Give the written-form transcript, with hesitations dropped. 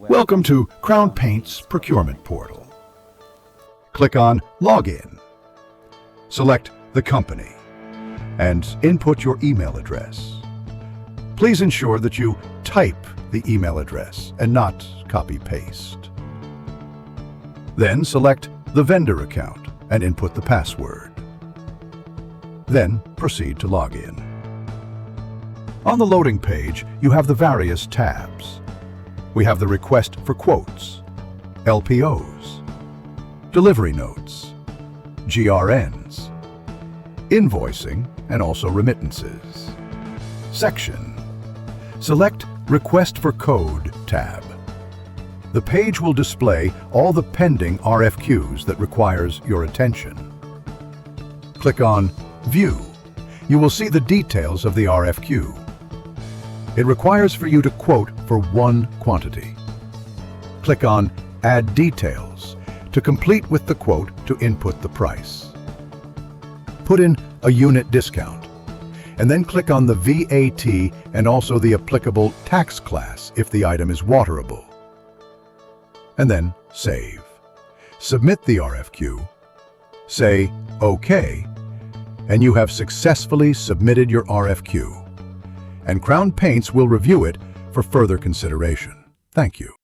Welcome to Crown Paints Procurement Portal. Click on Login. Select the company and input your email address. Please ensure that you type the email address and not copy-paste. Then select the vendor account and input the password. Then proceed to log in. On the loading page, you have the various tabs. We have the request for quotes, LPOs, delivery notes, GRNs, invoicing, and also remittances. Section. Select Request for Code tab. The page will display all the pending RFQs that requires your attention. Click on View. You will see the details of the RFQ. It requires for you to quote for one quantity. Click on Add Details to complete with the quote to input the price. Put in a unit discount, and then click on the VAT and also the applicable tax class if the item is waterable. And then save. Submit the RFQ, say OK, and you have successfully submitted your RFQ. And Crown Paints will review it for further consideration. Thank you.